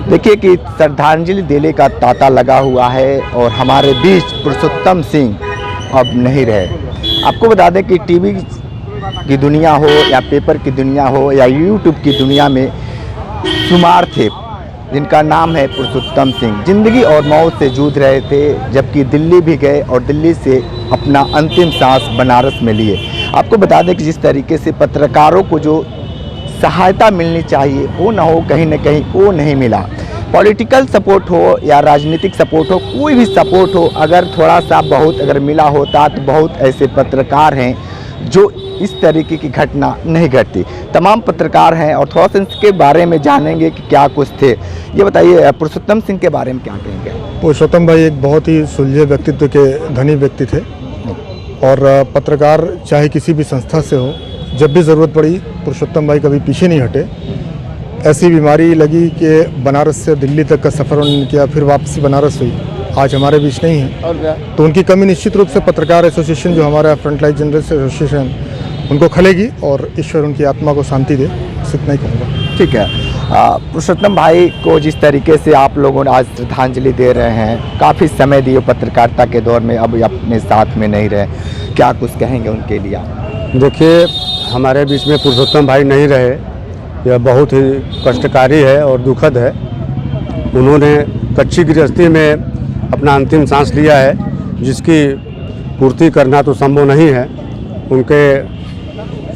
देखिए कि श्रद्धांजलि देने का तांता लगा हुआ है और हमारे बीच पुरुषोत्तम सिंह अब नहीं रहे। आपको बता दें कि टीवी की दुनिया हो या पेपर की दुनिया हो या यूट्यूब की दुनिया में शुमार थे जिनका नाम है पुरुषोत्तम सिंह। ज़िंदगी और मौत से जूझ रहे थे, जबकि दिल्ली भी गए और दिल्ली से अपना अंतिम सांस बनारस में लिए। आपको बता दें कि जिस तरीके से पत्रकारों को जो सहायता मिलनी चाहिए वो ना हो, कहीं ना कहीं वो नहीं मिला। पॉलिटिकल सपोर्ट हो या राजनीतिक सपोर्ट हो, कोई भी सपोर्ट हो, अगर थोड़ा सा बहुत अगर मिला होता तो बहुत ऐसे पत्रकार हैं जो इस तरीके की घटना नहीं घटती। तमाम पत्रकार हैं और थोड़ा सा इसके बारे में जानेंगे कि क्या कुछ थे। ये बताइए पुरुषोत्तम सिंह के बारे में क्या कहेंगे? पुरुषोत्तम भाई एक बहुत ही सुलझे व्यक्तित्व के धनी व्यक्ति थे और पत्रकार चाहे किसी भी संस्था से हो, जब भी ज़रूरत पड़ी पुरुषोत्तम भाई कभी पीछे नहीं हटे। ऐसी बीमारी लगी कि बनारस से दिल्ली तक का सफ़र उन्होंने किया, फिर वापसी बनारस हुई। आज हमारे बीच नहीं है तो उनकी कमी निश्चित रूप से पत्रकार एसोसिएशन जो हमारा फ्रंटलाइन जर्नलिस्ट एसोसिएशन उनको खलेगी और ईश्वर उनकी आत्मा को शांति दे, बस इतना ही कहूँगा। ठीक है। पुरुषोत्तम भाई को जिस तरीके से आप लोगों ने आज श्रद्धांजलि दे रहे हैं, काफ़ी समय दिए पत्रकारिता के दौर में, अब अपने साथ में नहीं रहे, क्या कुछ कहेंगे उनके लिए? देखिए, हमारे बीच में पुरुषोत्तम भाई नहीं रहे, यह बहुत ही कष्टकारी है और दुखद है। उन्होंने कच्ची गृहस्थी में अपना अंतिम सांस लिया है, जिसकी पूर्ति करना तो संभव नहीं है। उनके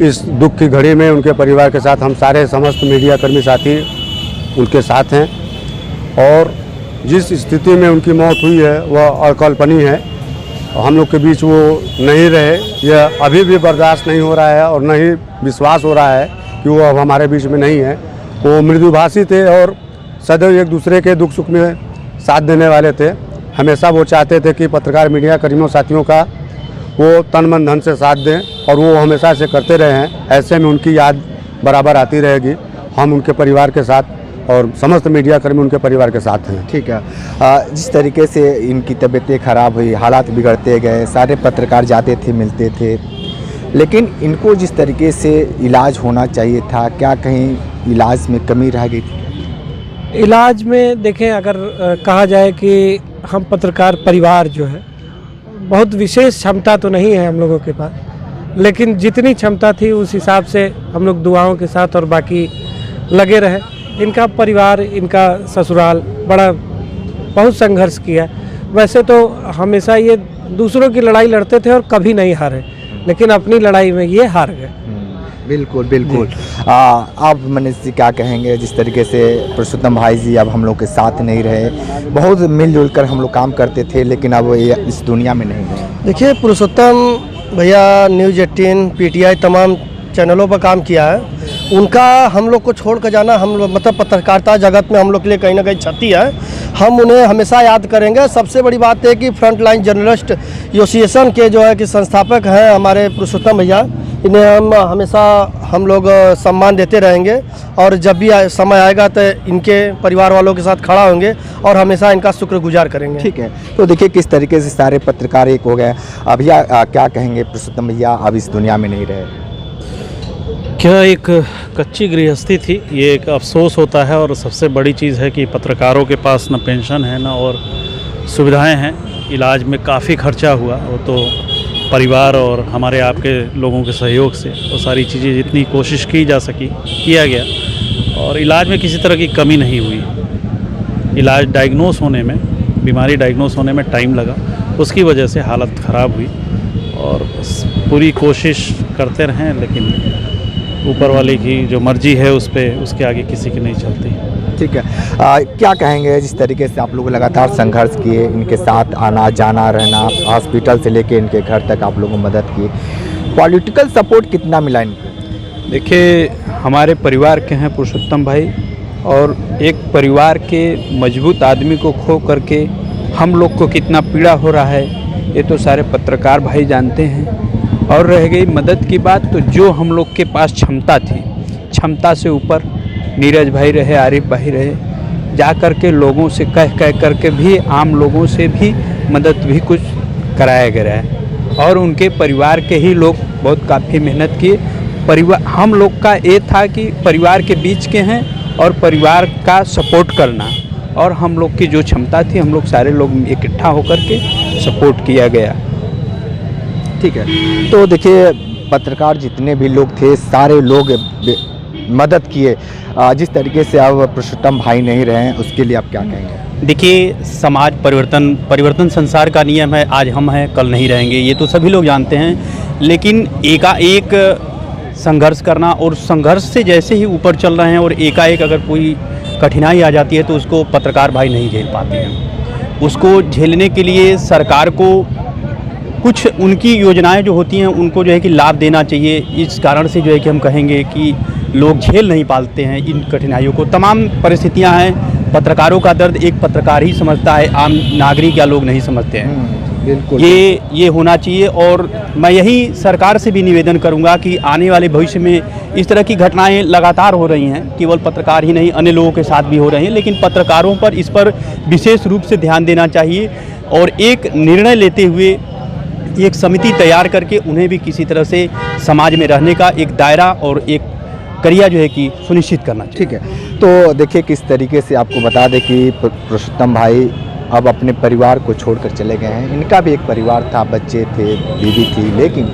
इस दुख की घड़ी में उनके परिवार के साथ हम सारे समस्त मीडिया कर्मी साथी उनके साथ हैं और जिस स्थिति में उनकी मौत हुई है वह अकल्पनीय है। हम लोग के बीच वो नहीं रहे, यह अभी भी बर्दाश्त नहीं हो रहा है और नहीं विश्वास हो रहा है कि वो अब हमारे बीच में नहीं है। वो मृदुभाषी थे और सदैव एक दूसरे के दुख सुख में साथ देने वाले थे। हमेशा वो चाहते थे कि पत्रकार मीडिया कर्मियों साथियों का वो तन मन धन से साथ दें और वो हमेशा से करते रहे हैं। ऐसे में उनकी याद बराबर आती रहेगी। हम उनके परिवार के साथ और समस्त मीडिया कर्मी उनके परिवार के साथ हैं। ठीक है। जिस तरीके से इनकी तबीयतें खराब हुई, हालात बिगड़ते गए, सारे पत्रकार जाते थे मिलते थे, लेकिन इनको जिस तरीके से इलाज होना चाहिए था, क्या कहीं इलाज में कमी रह गई थी? इलाज में देखें, अगर कहा जाए कि हम पत्रकार परिवार जो है बहुत विशेष क्षमता तो नहीं है हम लोगों के पास, लेकिन जितनी क्षमता थी उस हिसाब से हम लोग दुआओं के साथ और बाकी लगे रहे। इनका परिवार, इनका ससुराल बहुत संघर्ष किया। वैसे तो हमेशा ये दूसरों की लड़ाई लड़ते थे और कभी नहीं हारे, लेकिन अपनी लड़ाई में ये हार गए। बिल्कुल बिल्कुल। आप मनीष जी क्या कहेंगे? जिस तरीके से पुरुषोत्तम भाई जी अब हम लोग के साथ नहीं रहे, बहुत मिलजुल कर हम लोग काम करते थे, लेकिन अब ये इस दुनिया में नहीं है। देखिए, पुरुषोत्तम भैया न्यूज़ 18 पीटीआई तमाम चैनलों पर काम किया है। उनका हम लोग को छोड़ कर जाना हम लोग मतलब पत्रकारिता जगत में हम लोग के लिए कहीं ना कहीं क्षति है। हम उन्हें हमेशा याद करेंगे। सबसे बड़ी बात है कि फ्रंटलाइन जर्नलिस्ट एसोसिएशन के जो है कि संस्थापक हैं हमारे पुरुषोत्तम भैया, इन्हें हमेशा हम लोग सम्मान देते रहेंगे और जब भी समय आएगा तो इनके परिवार वालों के साथ खड़ा होंगे और हमेशा इनका शुक्रगुजार करेंगे। ठीक है। तो देखिए किस तरीके से सारे पत्रकार एक हो गए। भैया क्या कहेंगे? पुरुषोत्तम भैया अब इस दुनिया में नहीं रहे। क्या एक कच्ची गृहस्थी थी, ये एक अफसोस होता है। और सबसे बड़ी चीज़ है कि पत्रकारों के पास न पेंशन है न और सुविधाएं हैं। इलाज में काफ़ी खर्चा हुआ, वो तो परिवार और हमारे आपके लोगों के सहयोग से वो सारी चीज़ें जितनी कोशिश की जा सकी किया गया और इलाज में किसी तरह की कमी नहीं हुई। इलाज डायग्नोस होने में, बीमारी डायग्नोस होने में टाइम लगा, उसकी वजह से हालत ख़राब हुई और पूरी कोशिश करते रहें, लेकिन ऊपर वाले की जो मर्जी है उस पर उसके आगे किसी की नहीं चलती। ठीक है। क्या कहेंगे? जिस तरीके से आप लोग लगातार संघर्ष किए, इनके साथ आना जाना रहना, हॉस्पिटल से लेके इनके घर तक आप लोगों को मदद की, पॉलिटिकल सपोर्ट कितना मिला इनको? देखिए, हमारे परिवार के हैं पुरुषोत्तम भाई और एक परिवार के मजबूत आदमी को खो करके हम लोग को कितना पीड़ा हो रहा है ये तो सारे पत्रकार भाई जानते हैं। और रह गई मदद की बात, तो जो हम लोग के पास क्षमता थी, क्षमता से ऊपर नीरज भाई रहे, आरिफ भाई रहे, जा कर के लोगों से कह करके भी, आम लोगों से भी मदद भी कुछ कराया गया है। और उनके परिवार के ही लोग बहुत काफ़ी मेहनत किए। परिवार हम लोग का ये था कि परिवार के बीच के हैं और परिवार का सपोर्ट करना, और हम लोग की जो क्षमता थी हम लोग सारे लोग इकट्ठा होकर के सपोर्ट किया गया। ठीक है, तो देखिए पत्रकार जितने भी लोग थे सारे लोग मदद किए। जिस तरीके से अब पुरुषोत्तम भाई नहीं रहे हैं उसके लिए आप क्या कहेंगे? देखिए, समाज परिवर्तन संसार का नियम है। आज हम हैं, कल नहीं रहेंगे, ये तो सभी लोग जानते हैं। लेकिन एकाएक संघर्ष करना, और संघर्ष से जैसे ही ऊपर चल रहे हैं और एकाएक अगर कोई कठिनाई आ जाती है तो उसको पत्रकार भाई नहीं झेल पाते हैं। उसको झेलने के लिए सरकार को कुछ उनकी योजनाएं जो होती हैं उनको जो है कि लाभ देना चाहिए। इस कारण से जो है कि हम कहेंगे कि लोग झेल नहीं पाते हैं इन कठिनाइयों को। तमाम परिस्थितियां हैं, पत्रकारों का दर्द एक पत्रकार ही समझता है, आम नागरिक या लोग नहीं समझते हैं। बिल्कुल, ये होना चाहिए। और मैं यही सरकार से भी निवेदन करूंगा कि आने वाले भविष्य में इस तरह की घटनाएं लगातार हो रही हैं, केवल पत्रकार ही नहीं अन्य लोगों के साथ भी हो रही हैं, लेकिन पत्रकारों पर इस पर विशेष रूप से ध्यान देना चाहिए और एक निर्णय लेते हुए एक समिति तैयार करके उन्हें भी किसी तरह से समाज में रहने का एक दायरा और एक करिया जो है कि सुनिश्चित करना चाहिए। ठीक है, तो देखिए किस तरीके से आपको बता दें कि पुरुषोत्तम भाई अब अपने परिवार को छोड़कर चले गए हैं। इनका भी एक परिवार था, बच्चे थे, बीवी थी, लेकिन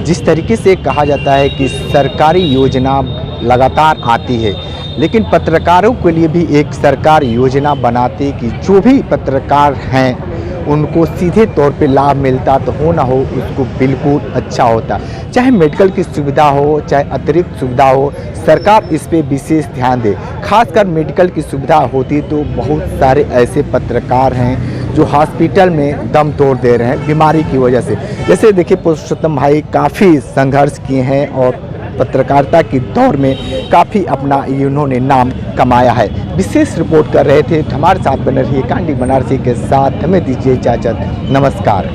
जिस तरीके से कहा जाता है कि सरकारी योजना लगातार आती है, लेकिन पत्रकारों के लिए भी एक सरकार योजना बनाती कि जो भी पत्रकार हैं उनको सीधे तौर पे लाभ मिलता, तो हो ना हो उसको बिल्कुल अच्छा होता। चाहे मेडिकल की सुविधा हो, चाहे अतिरिक्त सुविधा हो, सरकार इस पे विशेष ध्यान दे। खासकर मेडिकल की सुविधा होती तो बहुत सारे ऐसे पत्रकार हैं जो हॉस्पिटल में दम तोड़ दे रहे हैं बीमारी की वजह से। जैसे देखिए पुरुषोत्तम भाई काफ़ी संघर्ष किए हैं और पत्रकारिता की दौर में काफ़ी अपना उन्होंने नाम कमाया है। विशेष रिपोर्ट कर रहे थे, हमारे साथ बने रहिए कांडी बनारसी के साथ। हमें दीजिए इजाज़त, नमस्कार।